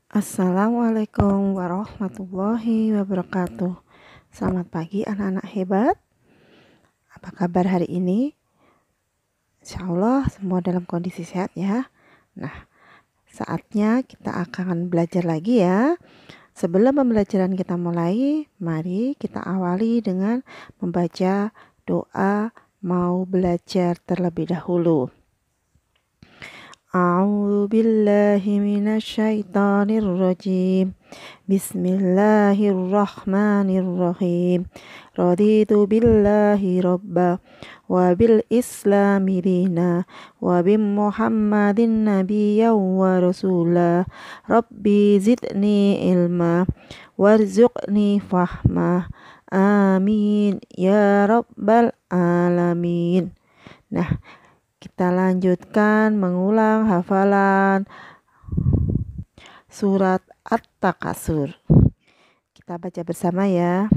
Assalamualaikum warahmatullahi wabarakatuh. Selamat pagi anak-anak hebat. Apa kabar hari ini? Insya Allah semua dalam kondisi sehat ya. Nah, saatnya kita akan belajar lagi ya. Sebelum pembelajaran kita mulai, mari kita awali dengan membaca doa mau belajar terlebih dahulu. A'udzu billahi minasyaitonir rajim. Bismillahirrahmanirrahim. Raditu billahi rabba wa bil islami dina wa bi Muhammadin nabiyyan wa rasula. Rabbi zidni ilma warzuqni fahma. Amin ya rabbal alamin. Nah, kita lanjutkan mengulang hafalan surat At-Takasur. Kita baca bersama ya.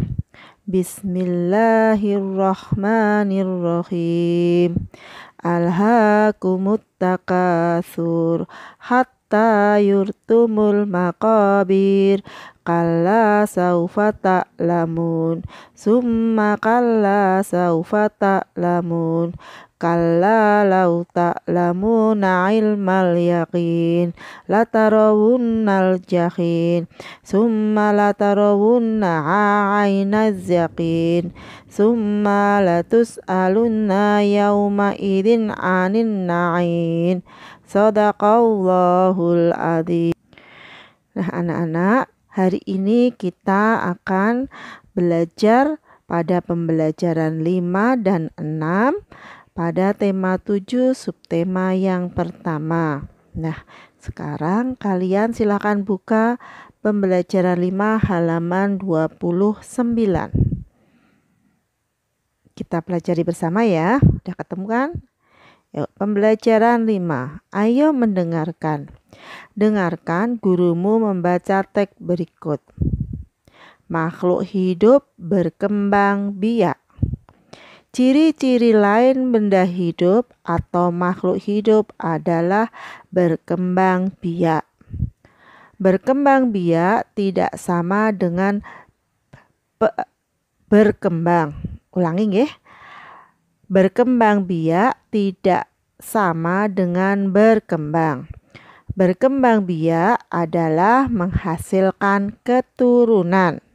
Bismillahirrahmanirrahim. Alhaakumut takasur hatta yurtumul maqabir. Kalla saufa ta'lamun. Summa kalla saufa ta'lamun. Kalla law ta'lamuna ilmal yaqin latarawunnal jahim summa latarawunna 'ainaz yaqin summa latus'alunna yawma idzin 'anin na'im. Shadaqallahul adzim. Nah, anak-anak, hari ini kita akan belajar pada pembelajaran 5 dan 6 pada tema 7 subtema yang pertama. Nah, sekarang kalian silakan buka pembelajaran 5 halaman 29. Kita pelajari bersama ya. Udah ketemu kan? Yuk, pembelajaran 5. Ayo mendengarkan. Dengarkan gurumu membaca teks berikut. Makhluk hidup berkembang biak. Ciri-ciri lain benda hidup atau makhluk hidup adalah berkembang biak. Berkembang biak tidak sama dengan berkembang. Ulangi nggih. Berkembang biak tidak sama dengan berkembang. Berkembang biak adalah menghasilkan keturunan.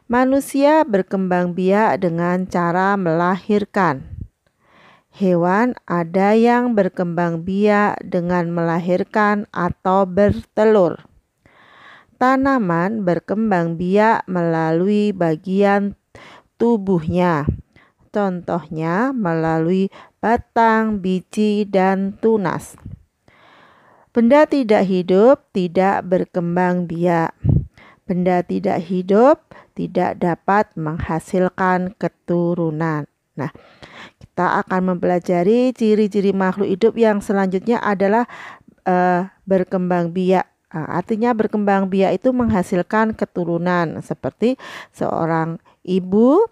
Manusia berkembang biak dengan cara melahirkan. Hewan ada yang berkembang biak dengan melahirkan atau bertelur. Tanaman berkembang biak melalui bagian tubuhnya. Contohnya melalui batang, biji, dan tunas. Benda tidak hidup tidak berkembang biak. Benda tidak hidup tidak dapat menghasilkan keturunan. Nah, kita akan mempelajari ciri-ciri makhluk hidup yang selanjutnya adalah berkembang biak. Artinya berkembang biak itu menghasilkan keturunan, seperti seorang ibu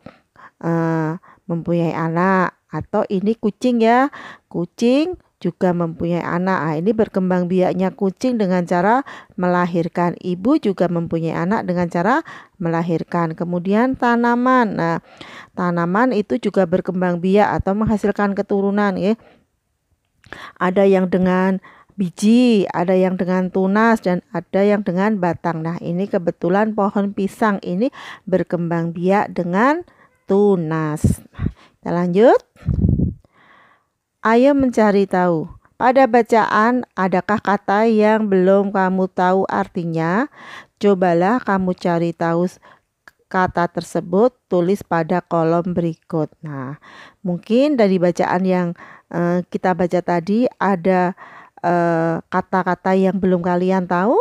mempunyai anak, atau ini kucing ya, kucing juga mempunyai anak. Ini berkembang biaknya kucing dengan cara melahirkan. Ibu juga mempunyai anak dengan cara melahirkan. Kemudian tanaman. Nah, tanaman itu juga berkembang biak atau menghasilkan keturunan ya. Ada yang dengan biji, ada yang dengan tunas, dan ada yang dengan batang. Nah, ini kebetulan pohon pisang ini berkembang biak dengan tunas. Kita lanjut. Ayo mencari tahu. Pada bacaan, adakah kata yang belum kamu tahu artinya? Cobalah kamu cari tahu kata tersebut, tulis pada kolom berikut. Nah, mungkin dari bacaan yang kita baca tadi ada kata-kata yang belum kalian tahu.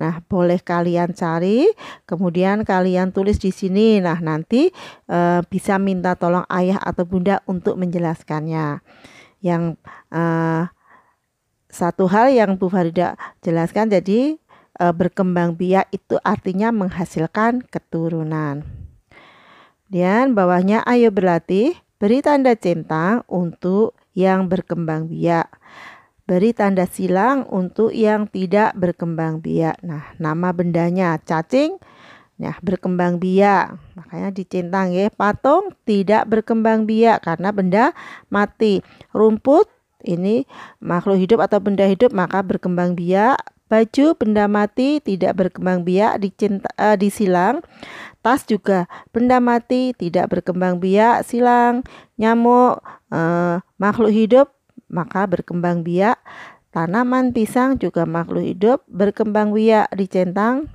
Nah, boleh kalian cari, kemudian kalian tulis di sini. Nah, nanti bisa minta tolong ayah atau bunda untuk menjelaskannya. Yang satu hal yang Bu Farida jelaskan, jadi berkembang biak itu artinya menghasilkan keturunan. Dan bawahnya ayo berlatih, beri tanda centang untuk yang berkembang biak. beri tanda silang untuk yang tidak berkembang biak. Nah, nama bendanya cacing, nah berkembang biak, makanya dicentang ya. Patung tidak berkembang biak karena benda mati. Rumput ini makhluk hidup atau benda hidup maka berkembang biak. Baju benda mati tidak berkembang biak, disilang. Tas juga benda mati tidak berkembang biak, silang. Nyamuk makhluk hidup maka berkembang biak. Tanaman pisang juga makhluk hidup berkembang biak, dicentang.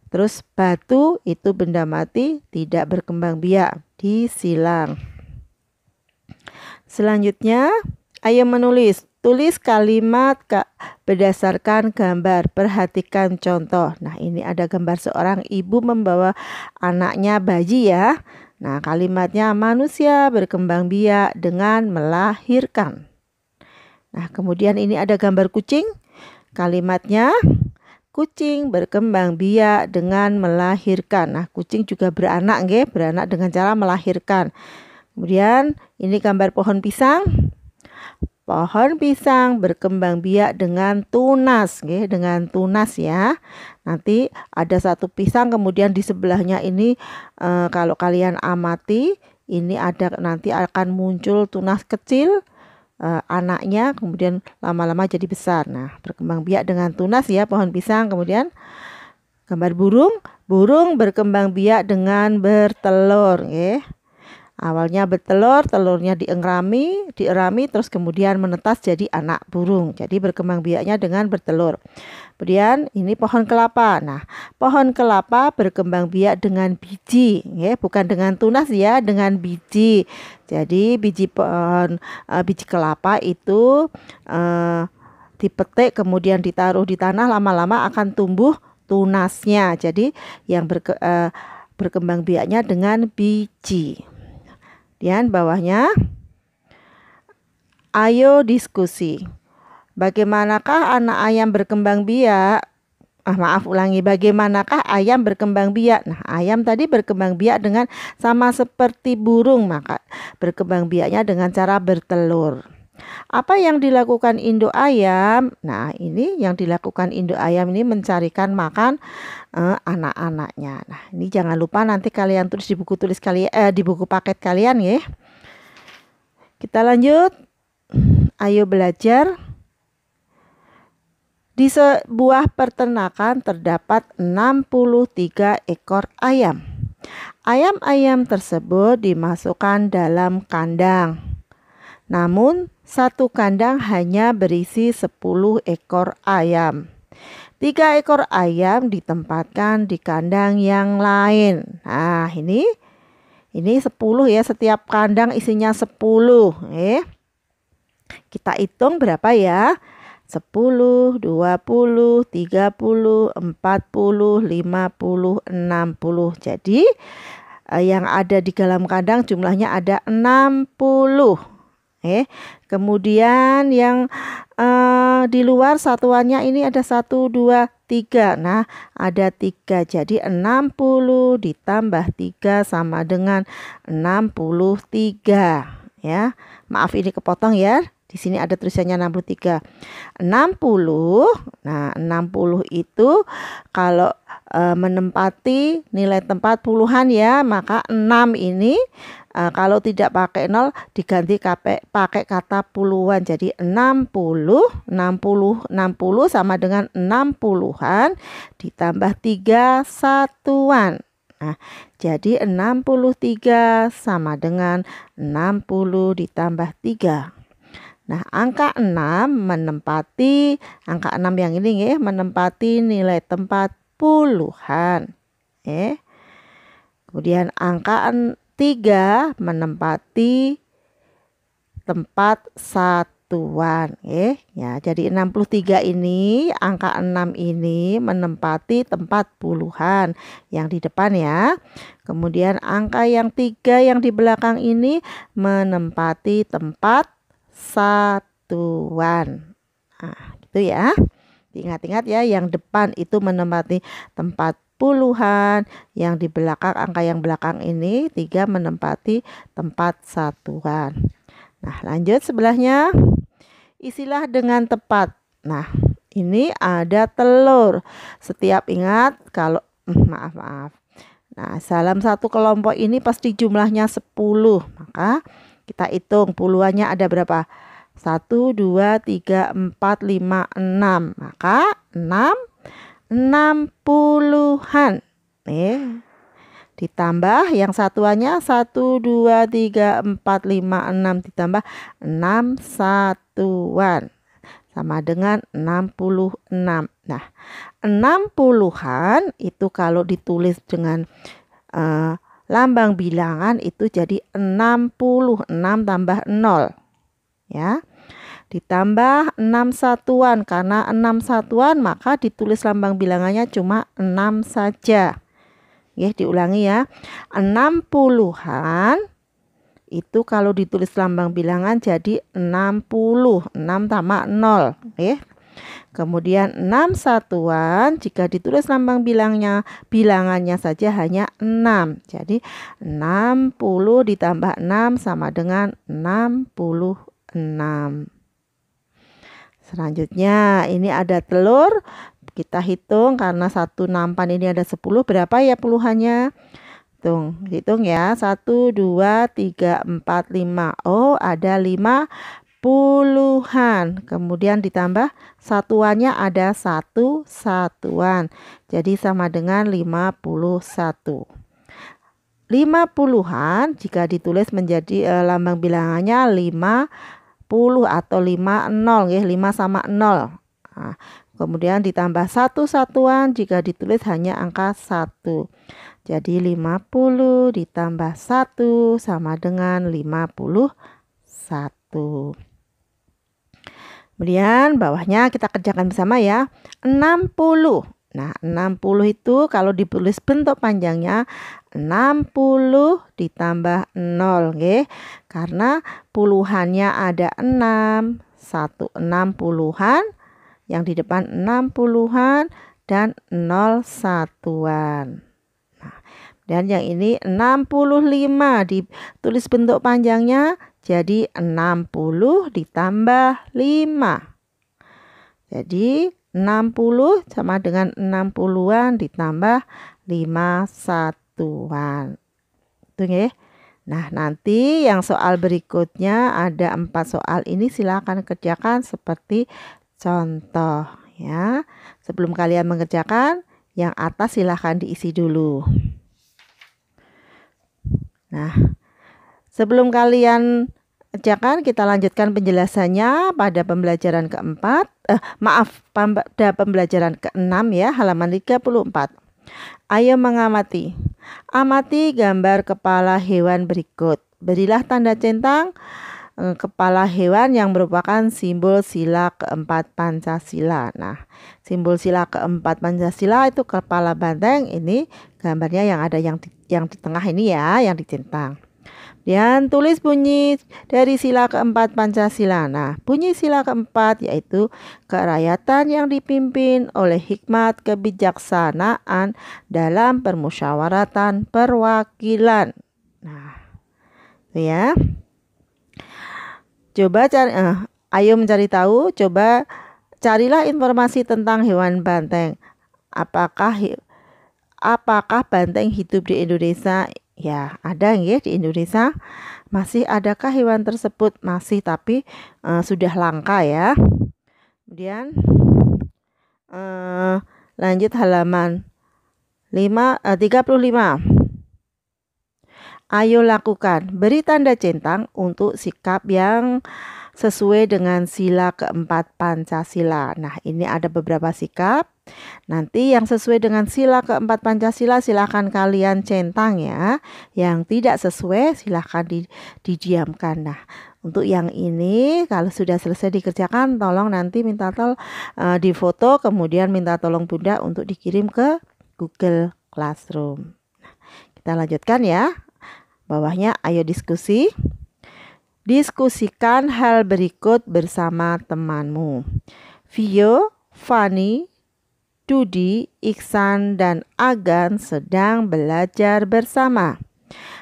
Terus batu itu benda mati tidak berkembang biak, disilang. Selanjutnya, ayo menulis. Tulis kalimat berdasarkan gambar. Perhatikan contoh. Nah, ini ada gambar seorang ibu membawa anaknya bayi ya. Nah, kalimatnya manusia berkembang biak dengan melahirkan. Nah, kemudian ini ada gambar kucing. Kalimatnya kucing berkembang biak dengan melahirkan. Nah, kucing juga beranak nggih, beranak dengan cara melahirkan. Kemudian ini gambar pohon pisang. Pohon pisang berkembang biak dengan tunas, nggih, dengan tunas ya. Nanti ada satu pisang, kemudian di sebelahnya ini kalau kalian amati, ini ada nanti akan muncul tunas kecil, anaknya, kemudian lama-lama jadi besar. Nah, berkembang biak dengan tunas ya pohon pisang. Kemudian gambar burung, burung berkembang biak dengan bertelur, nggih. Awalnya bertelur, telurnya dierami, terus kemudian menetas jadi anak burung. Jadi berkembang biaknya dengan bertelur. Kemudian ini pohon kelapa. Nah, pohon kelapa berkembang biak dengan biji, ya, bukan dengan tunas ya, dengan biji. Jadi biji kelapa itu dipetik kemudian ditaruh di tanah, lama-lama akan tumbuh tunasnya. Jadi yang berkembang biaknya dengan biji. Kemudian bawahnya, ayo diskusi. Bagaimanakah anak ayam berkembang biak? Bagaimanakah ayam berkembang biak? Nah, ayam tadi berkembang biak dengan sama seperti burung, maka berkembang biaknya dengan cara bertelur. Apa yang dilakukan induk ayam? Nah, ini yang dilakukan induk ayam ini mencarikan makan anak-anaknya. Nah, ini jangan lupa nanti kalian tulis di buku di buku paket kalian ya. Kita lanjut. Ayo belajar. Di sebuah peternakan terdapat 63 ekor ayam. Ayam-ayam tersebut dimasukkan dalam kandang. Namun, satu kandang hanya berisi 10 ekor ayam. 3 ekor ayam ditempatkan di kandang yang lain. Nah, ini 10 ya, setiap kandang isinya 10. Kita hitung berapa ya? 10, 20, 30, 40, 50, 60. Jadi, yang ada di dalam kandang jumlahnya ada 60. Kemudian yang di luar satuannya ini ada 1, 2, 3. Nah, ada 3. Jadi 60 ditambah 3 sama dengan 63. Ya. Maaf ini kepotong ya. Di sini ada tulisannya 63. 60. Nah, 60 itu kalau menempati nilai tempat puluhan ya, maka 6 ini kalau tidak pakai 0 diganti pakai kata puluhan. Jadi 60 sama dengan 60-an ditambah 3 satuan. Nah, jadi 63 sama dengan 60 ditambah 3. Nah, angka 6 menempati, angka 6 yang ini ya, menempati nilai tempat puluhan. Kemudian angka 3 menempati tempat satuan. Ya, jadi 63 ini, angka 6 ini menempati tempat puluhan yang di depan ya. Kemudian angka yang 3 yang di belakang ini menempati tempat satuan. Nah, gitu ya. Ingat-ingat ya, yang depan itu menempati tempat puluhan, yang di belakang, angka yang belakang ini 3 menempati tempat satuan. Nah, lanjut sebelahnya. isilah dengan tepat. Nah, ini ada telur. Setiap ingat kalau maaf. Nah, dalam satu kelompok ini pasti jumlahnya 10. Maka kita hitung puluhannya ada berapa? 1, 2, 3, 4, 5, 6. Maka 60-an. Ditambah yang satuannya 1, 2, 3, 4, 5, 6 ditambah 6 satuan. Sama dengan 66. Nah, 60-an itu kalau ditulis dengan lambang bilangan itu jadi 60. 6 tambah 0. Ya. Ditambah 6 satuan. Karena 6 satuan maka ditulis lambang bilangannya cuma 6 saja. Diulangi ya. 60-an itu kalau ditulis lambang bilangan jadi 60. 6 tambah 0. Kemudian 6 satuan jika ditulis lambang bilangannya saja hanya 6. Jadi 60 ditambah 6 sama dengan 66. Selanjutnya ini ada telur. Kita hitung karena satu nampan ini ada 10. Berapa ya puluhannya? Hitung ya. 1, 2, 3, 4, 5. Oh, ada 5 puluhan. Kemudian ditambah satuannya ada 1 satuan. Jadi sama dengan 51. 50-an jika ditulis menjadi lambang bilangannya 50 atau 50 ya, 5 sama 0. Nah, kemudian ditambah 1 satuan jika ditulis hanya angka 1. Jadi 50 ditambah 1 sama dengan 51. Kemudian bawahnya kita kerjakan bersama ya. 60. Nah, 60 itu kalau ditulis bentuk panjangnya 60 ditambah 0, karena puluhannya ada 6, 1 60-an, yang di depan 60-an dan 0 satuan. Nah, dan yang ini 65 ditulis bentuk panjangnya jadi 60 ditambah 5. Jadi 60 sama dengan 60-an ditambah 5 satuan. Itu ya. Nah, nanti yang soal berikutnya ada 4 soal ini silakan kerjakan seperti contoh ya. Sebelum kalian mengerjakan, yang atas silakan diisi dulu. Nah, sebelum kalian kerjakan, kita lanjutkan penjelasannya pada pembelajaran keempat. Pada pembelajaran ke-6 ya, halaman 34. Ayo mengamati. Amati gambar kepala hewan berikut. Berilah tanda centang kepala hewan yang merupakan simbol sila keempat Pancasila. Nah, simbol sila keempat Pancasila itu kepala banteng. Ini gambarnya yang ada yang di tengah ini ya, yang dicentang. Dan tulis bunyi dari sila keempat Pancasila. Nah, bunyi sila keempat yaitu kerakyatan yang dipimpin oleh hikmat kebijaksanaan dalam permusyawaratan perwakilan. Nah, itu ya. Coba ayo mencari tahu. Coba carilah informasi tentang hewan banteng. Apakah banteng hidup di Indonesia? Ya, ada ya di Indonesia. Masih adakah hewan tersebut? Masih, tapi sudah langka ya. Kemudian lanjut halaman 35. Ayo lakukan. Beri tanda centang untuk sikap yang sesuai dengan sila keempat Pancasila. Nah, ini ada beberapa sikap. Nanti yang sesuai dengan sila keempat Pancasila silakan kalian centang ya. Yang tidak sesuai silakan didiamkan. Nah, untuk yang ini kalau sudah selesai dikerjakan tolong nanti minta difoto, kemudian minta tolong Bunda untuk dikirim ke Google Classroom. Nah, kita lanjutkan ya. Bawahnya ayo diskusi. Diskusikan hal berikut bersama temanmu. Vio, Fani, Dudi, Iksan, dan Agan sedang belajar bersama.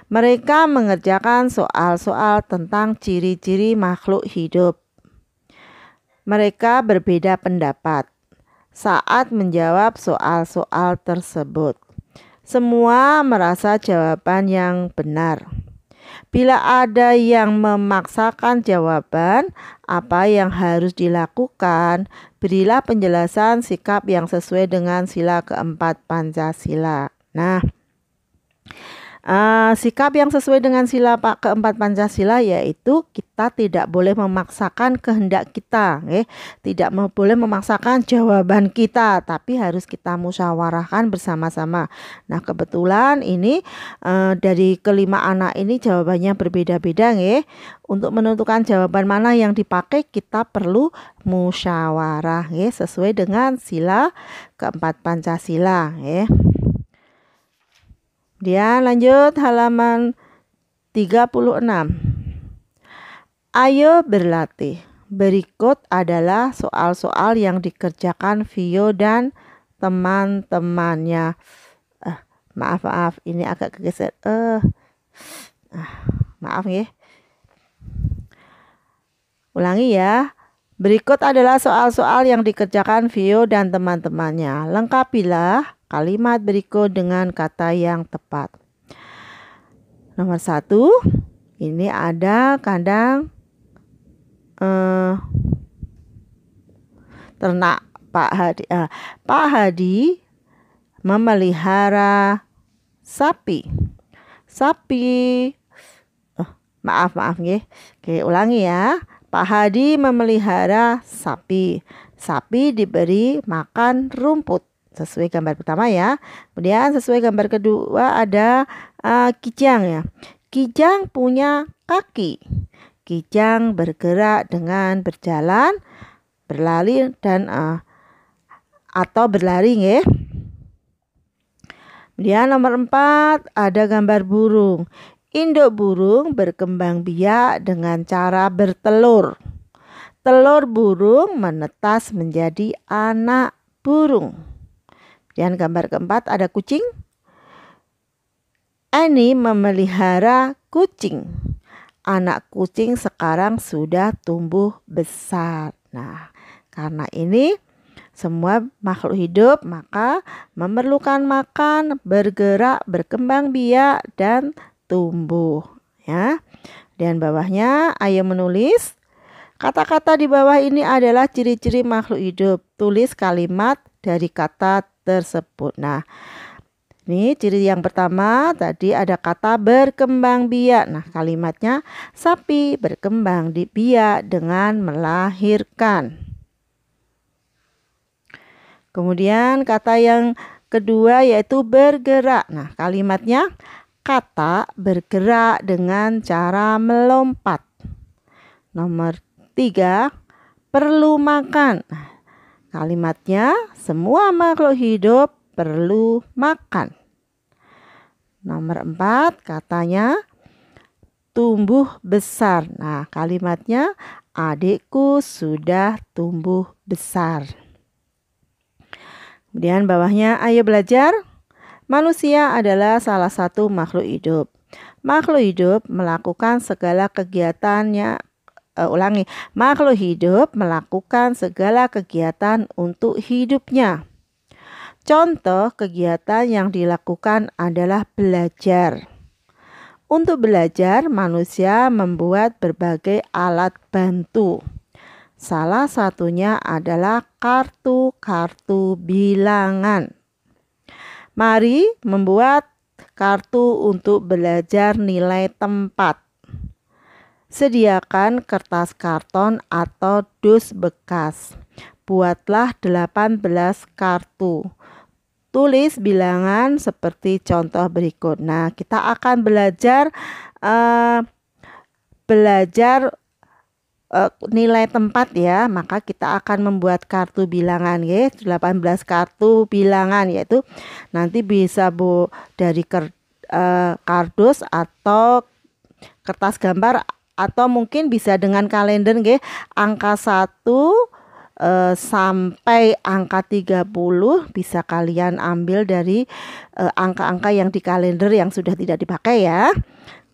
Mereka mengerjakan soal-soal tentang ciri-ciri makhluk hidup. mereka berbeda pendapat saat menjawab soal-soal tersebut. Semua merasa jawaban yang benar. Bila ada yang memaksakan jawaban, apa yang harus dilakukan? Berilah penjelasan sikap yang sesuai dengan sila keempat Pancasila. Nah, sikap yang sesuai dengan sila keempat Pancasila yaitu kita tidak boleh memaksakan kehendak kita, tidak boleh memaksakan jawaban kita, tapi harus kita musyawarahkan bersama-sama. Nah, kebetulan ini dari kelima anak ini jawabannya berbeda-beda, Untuk menentukan jawaban mana yang dipakai kita perlu musyawarah, sesuai dengan sila keempat Pancasila, Dia lanjut halaman 36. Ayo berlatih. Berikut adalah soal-soal yang dikerjakan Vio dan teman-temannya. Maaf, ini agak kegeser. Maaf ya. Ulangi ya. Berikut adalah soal-soal yang dikerjakan Vio dan teman-temannya. Lengkapilah kalimat berikut dengan kata yang tepat. Nomor 1, ini ada kandang ternak Pak Hadi. Pak Hadi memelihara sapi. Maaf ya. Oke, ulangi ya. Pak Hadi memelihara sapi. Sapi diberi makan rumput. Sesuai gambar pertama ya. Kemudian sesuai gambar kedua ada kijang ya. Kijang punya kaki. Kijang bergerak dengan berjalan, berlari dan atau berlari ya. Kemudian nomor 4 ada gambar burung. Induk burung berkembang biak dengan cara bertelur. Telur burung menetas menjadi anak burung. Dan gambar keempat ada kucing. Annie memelihara kucing. Anak kucing sekarang sudah tumbuh besar. Nah, karena ini semua makhluk hidup maka memerlukan makan, bergerak, berkembang biak, dan tumbuh. Ya. Dan bawahnya ayo menulis. Kata-kata di bawah ini adalah ciri-ciri makhluk hidup. Tulis kalimat dari kata tersebut. Nah, ini ciri yang pertama tadi ada kata berkembang biak. Nah, kalimatnya sapi berkembang biak dengan melahirkan. Kemudian kata yang kedua yaitu bergerak. Nah, kalimatnya kata bergerak dengan cara melompat. Nomor 3, perlu makan. Nah, kalimatnya semua makhluk hidup perlu makan. Nomor 4, katanya tumbuh besar. Nah, kalimatnya adikku sudah tumbuh besar. Kemudian bawahnya ayo belajar. Manusia adalah salah satu makhluk hidup. Makhluk hidup melakukan segala kegiatannya. Makhluk hidup melakukan segala kegiatan untuk hidupnya. Contoh kegiatan yang dilakukan adalah belajar. Untuk belajar, manusia membuat berbagai alat bantu. Salah satunya adalah kartu-kartu bilangan. Mari membuat kartu untuk belajar nilai tempat. Sediakan kertas karton atau dus bekas. Buatlah 18 kartu. Tulis bilangan seperti contoh berikut. Nah, kita akan belajar nilai tempat ya, maka kita akan membuat kartu bilangan ya, 18 kartu bilangan, yaitu nanti bisa dari kardus atau kertas gambar atau mungkin bisa dengan kalender ya, angka 1 sampai angka 30 bisa kalian ambil dari angka-angka yang di kalender yang sudah tidak dipakai ya.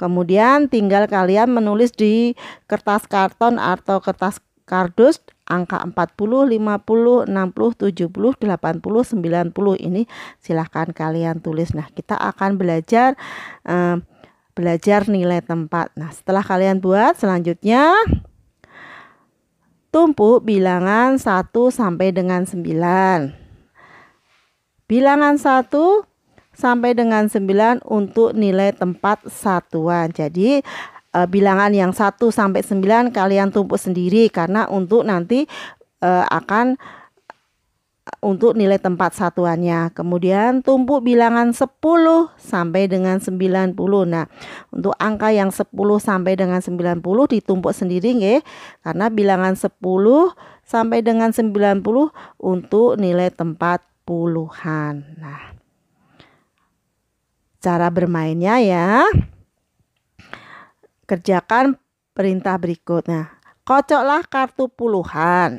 Kemudian tinggal kalian menulis di kertas karton atau kertas kardus angka 40, 50, 60, 70, 80, 90 ini silahkan kalian tulis. Nah, kita akan belajar nilai tempat. Nah, setelah kalian buat, selanjutnya tumpuk bilangan 1 sampai dengan 9. Bilangan 1 sampai dengan 9 untuk nilai tempat satuan. Jadi bilangan yang 1 sampai 9 kalian tumpuk sendiri, karena untuk nanti akan untuk nilai tempat satuannya. Kemudian tumpuk bilangan 10 sampai dengan 90. Nah, untuk angka yang 10 sampai dengan 90 ditumpuk sendiri nggih, karena bilangan 10 sampai dengan 90 untuk nilai tempat puluhan. Nah, cara bermainnya ya. Kerjakan perintah berikutnya. Kocoklah kartu puluhan.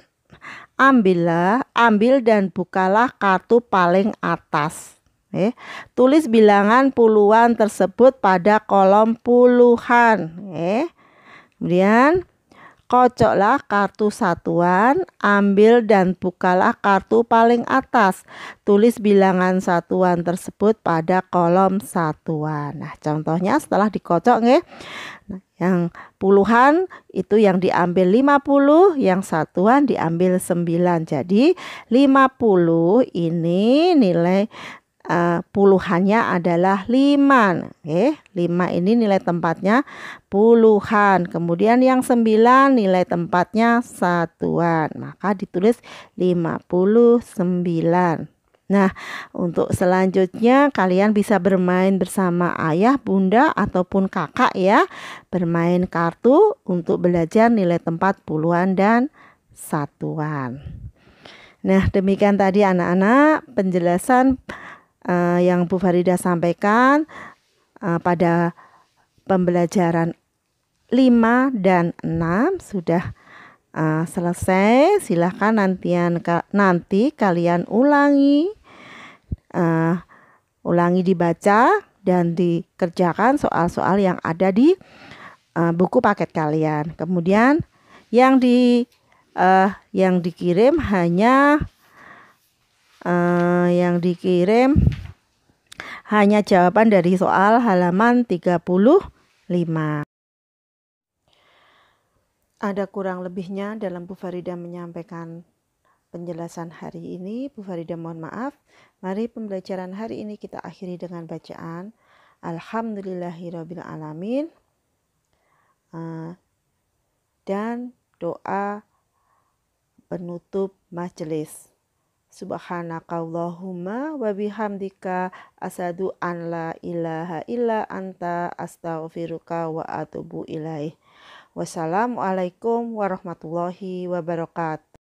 Ambil dan bukalah kartu paling atas. Tulis bilangan puluhan tersebut pada kolom puluhan. Kemudian kocoklah kartu satuan, ambil dan bukalah kartu paling atas. Tulis bilangan satuan tersebut pada kolom satuan. Nah, contohnya setelah dikocok nggih. Nah, yang puluhan itu yang diambil 50, yang satuan diambil 9. Jadi 50 ini nilai puluhannya adalah 5. 5 ini nilai tempatnya puluhan. Kemudian yang 9 nilai tempatnya satuan. Maka ditulis 59. Nah, untuk selanjutnya kalian bisa bermain bersama ayah, bunda, ataupun kakak ya. Bermain kartu untuk belajar nilai tempat puluhan dan satuan. Nah, demikian tadi anak-anak penjelasan yang Bu Farida sampaikan pada pembelajaran 5 dan 6 sudah selesai. Silahkan nanti kalian ulangi dibaca dan dikerjakan soal-soal yang ada di buku paket kalian. Kemudian yang dikirim hanya jawaban dari soal halaman 35. Ada kurang lebihnya dalam Bu Farida menyampaikan penjelasan hari ini. Bu Farida mohon maaf. Mari pembelajaran hari ini kita akhiri dengan bacaan Alhamdulillahirrabbilalamin dan doa penutup majelis. Subhanakallahumma wa bihamdika asyhadu an la ilaha illa anta astaghfiruka wa atubu ilaih. Wassalamualaikum warahmatullahi wabarakatuh.